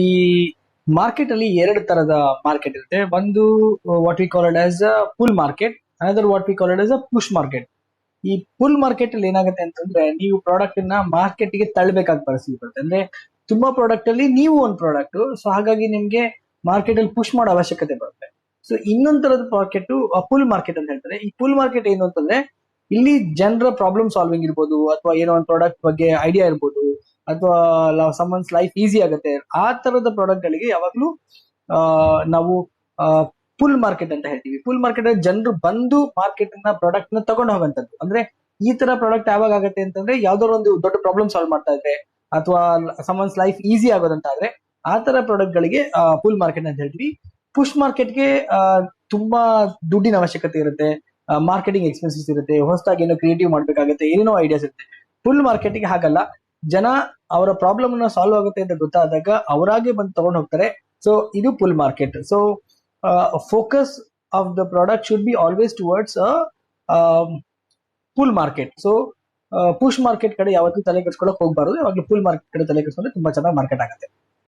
ಈ ಮಾರ್ಕೆಟ್ ಅಲ್ಲಿ ಎರಡು ತರದ ಮಾರ್ಕೆಟ್ ಇರುತ್ತೆ. ಒಂದು what we call it as a pull market, another what we call it as a push market. ಈ ಪುಲ್ ಮಾರ್ಕೆಟ್ ಅಲ್ಲಿ ಏನಾಗುತ್ತೆ ಅಂತಂದ್ರೆ, ನೀವು ಪ್ರಾಡಕ್ಟ್ ನ ಮಾರ್ಕೆಟ್ ಗೆ ತಳ್ಳಬೇಕಾದ ಪರಿಸ್ಥಿತಿ ಬರುತ್ತೆ. ಅಂದ್ರೆ ತುಂಬಾ ಪ್ರಾಡಕ್ಟ್ ಅಲ್ಲಿ ನೀವು ಒಂದು ಪ್ರಾಡಕ್ಟ್, ಸೊ ಹಾಗಾಗಿ ನಿಮ್ಗೆ ಮಾರ್ಕೆಟ್ ಅಲ್ಲಿ ಪುಷ್ ಮಾಡೋ ಅವಶ್ಯಕತೆ ಬರುತ್ತೆ. ಸೊ ಇನ್ನೊಂದ್ ತರದ ಮಾರ್ಕೆಟ್ ಪುಲ್ ಮಾರ್ಕೆಟ್ ಅಂತ ಹೇಳ್ತಾರೆ. ಈ ಪುಲ್ ಮಾರ್ಕೆಟ್ ಏನು ಅಂತಂದ್ರೆ, ಇಲ್ಲಿ ಜನರ ಪ್ರಾಬ್ಲಮ್ ಸಾಲ್ವಿಂಗ್ ಇರ್ಬೋದು, ಅಥವಾ ಏನೋ ಒಂದು ಪ್ರಾಡಕ್ಟ್ ಬಗ್ಗೆ ಐಡಿಯಾ ಇರ್ಬೋದು, ಅಥವಾ ಸಮನ್ಸ್ ಲೈಫ್ ಈಸಿ ಆಗುತ್ತೆ, ಆ ತರದ ಪ್ರಾಡಕ್ಟ್ ಗಳಿಗೆ ಯಾವಾಗ್ಲೂ ನಾವು ಪುಲ್ ಮಾರ್ಕೆಟ್ ಅಂತ ಹೇಳ್ತೀವಿ. ಪುಲ್ ಮಾರ್ಕೆಟ್ ಜನರು ಬಂದು ಮಾರ್ಕೆಟ್ ನ ಪ್ರಾಡಕ್ಟ್ ನ ತಗೊಂಡು ಹೋಗಂತದ್ದು. ಅಂದ್ರೆ ಈ ತರ ಪ್ರಾಡಕ್ಟ್ ಯಾವಾಗ ಆಗುತ್ತೆ ಅಂತಂದ್ರೆ, ಯಾವ್ದಾದ್ರು ಒಂದು ದೊಡ್ಡ ಪ್ರಾಬ್ಲಮ್ ಸಾಲ್ವ್ ಮಾಡ್ತಾ ಇದ್ರೆ, ಅಥವಾ ಸಮನ್ಸ್ ಲೈಫ್ ಈಸಿ ಆಗೋದಂತಾದ್ರೆ, ಆ ತರ ಪ್ರಾಡಕ್ಟ್ ಗಳಿಗೆ ಪುಲ್ ಮಾರ್ಕೆಟ್ ಅಂತ ಹೇಳ್ತೀವಿ. ಪುಷ್ ಮಾರ್ಕೆಟ್ಗೆ ತುಂಬಾ ದುಡ್ಡಿನ ಅವಶ್ಯಕತೆ ಇರುತ್ತೆ, ಮಾರ್ಕೆಟಿಂಗ್ ಎಕ್ಸ್ಪೆನ್ಸಸ್ ಇರುತ್ತೆ, ಹೊಸದಾಗಿ ಏನೋ ಕ್ರಿಯೇಟಿವ್ ಮಾಡ್ಬೇಕಾಗುತ್ತೆ, ಏನೇನೋ ಐಡಿಯಾಸ್ ಇರುತ್ತೆ. ಫುಲ್ ಮಾರ್ಕೆಟ್ಗೆ ಹಾಗಲ್ಲ. ಜನ ಅವರ ಪ್ರಾಬ್ಲಮ್ ನ ಸಾಲ್ವ್ ಆಗುತ್ತೆ ಅಂತ ಗೊತ್ತಾದಾಗ ಅವರಾಗೆ ಬಂದು ತಗೊಂಡು ಹೋಗ್ತಾರೆ. ಸೊ ಇದು full market. So focus of the product should be always towards full market. So push market ಕಡೆ ಯಾವತ್ತೂ ತಲೆ ಕೆಡ್ಸ್ಕೊಳಕ್ ಹೋಗ್ಬಾರ್ದು. ಯಾವಾಗಲೂ ಫುಲ್ ಮಾರ್ಕೆಟ್ ಕಡೆ ತಲೆ ಕೆಡ್ಸ್ಕೊಂಡ್ರೆ ತುಂಬಾ ಚೆನ್ನಾಗಿ ಮಾರ್ಕೆಟ್ ಆಗುತ್ತೆ.